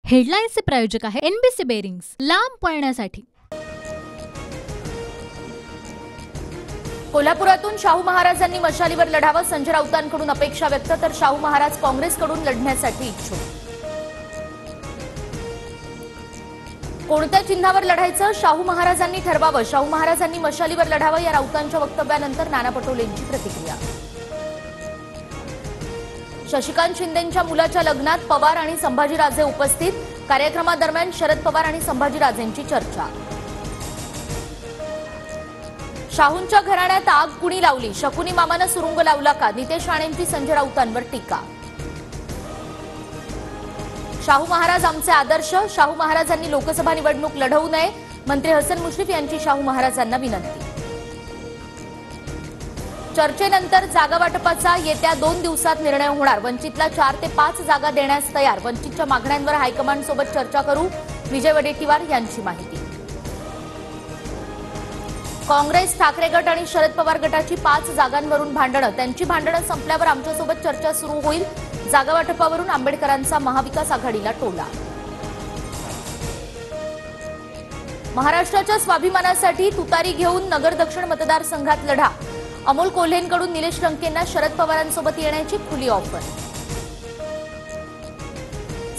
हेडलाईन्सचे प्रायोजक आहे NBC bearings, लांब पळण्यासाठी। कोल्हापुरातून शाहू महाराजांनी मशालीवर लढावं, संजय राऊतांकडून अपेक्षा व्यक्त, तर शाहू महाराज काँग्रेसकडून लढण्यासाठी इच्छुक। कोणत्या चिन्हावर लढायचं शाहू महाराजांनी ठरवावं, शाहू महाराजांनी मशालीवर लढावं या राऊतांच्या वक्तव्यानंतर नाना पटोलेंची प्रतिक्रिया। शशिकांत शिंदेंच्या मुलाच्या लग्नात पवार आणि संभाजीराजे उपस्थित, कार्यक्रमादरम्यान शरद पवार आणि संभाजीराजेंची चर्चा। शाहूंच्या घराण्यात आग कुणी लावली, शकुनी मामानं सुरुंग लावला का, नितेश राणेंची संजय राऊतांवर टीका। शाहू महाराज आमचे आदर्श, शाहू महाराजांनी लोकसभा निवडणूक लढवू नये, मंत्री हसन मुश्रीफ यांची शाहू महाराजांना विनंती। चर्चेनंतर जागा वाटपाचा येत्या 2 दिवसात निर्णय होणार, वंचितला 4 ते 5 जागा देण्यास तयार, वंचितच्या मागण्यांवर हायकमांडसोबत चर्चा करू, विजय वडेट्टीवार यांची माहिती। काँग्रेस, ठाकरे गट आणि शरद पवार गटाची 5 जागांवरून भांडणं, त्यांची भांडणं संपल्यावर आमच्यासोबत चर्चा सुरू होईल, जागा वाटपावरून आंबेडकरांचा महाविकास आघाडीला टोला। महाराष्ट्राच्या स्वाभिमानासाठी तुतारी घेऊन नगर दक्षिण मतदारसंघात लढा, अमोल कोल्हेंकडून निलेश लंकेंना शरद पवारांसोबत येण्याची खुली ऑफर।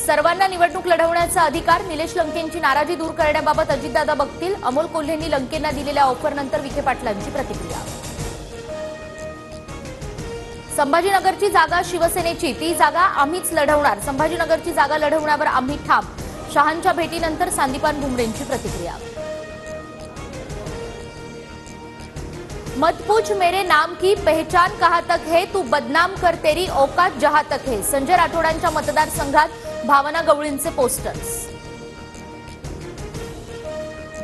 सर्वांना निवडणूक लढवण्याचा अधिकार, निलेश लंकेंची नाराजी दूर करण्याबाबत अजितदादा बघतील, अमोल कोल्हेंनी लंकेंना दिलेल्या ऑफरनंतर विखे पाटलांची प्रतिक्रिया। संभाजीनगरची जागा शिवसेनेची, ती जागा आम्हीच लढवणार, संभाजीनगरची जागा लढवण्यावर आम्ही ठाम, शहांच्या भेटीनंतर संदीपान भुमरेंची प्रतिक्रिया। मत पूछ मेरे नाम की पहचान कहां तक है, तू बदनाम कर तेरी औकात जहां तक है, संजय राठोडांच्या मतदारसंघात भावना गवळींचे पोस्टर्स।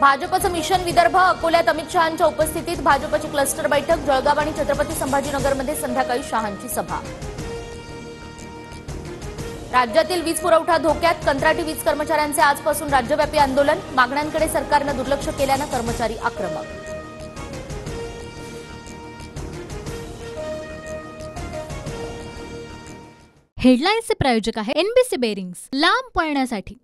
भाजपचं मिशन विदर्भ, अकोल्यात अमित शहांच्या उपस्थितीत भाजपची क्लस्टर बैठक, जळगाव आणि छत्रपती संभाजीनगरमध्ये संध्याकाळी शहांची सभा। राज्यातील वीज पुरवठा धोक्यात, कंत्राटी वीज कर्मचाऱ्यांचे आजपासून राज्यव्यापी आंदोलन, मागण्यांकडे सरकारनं दुर्लक्ष केल्यानं कर्मचारी आक्रमक। हेडलाईन्सचे प्रायोजक आहे एनबीसी बेरिंग्स, लांब पळण्यासाठी।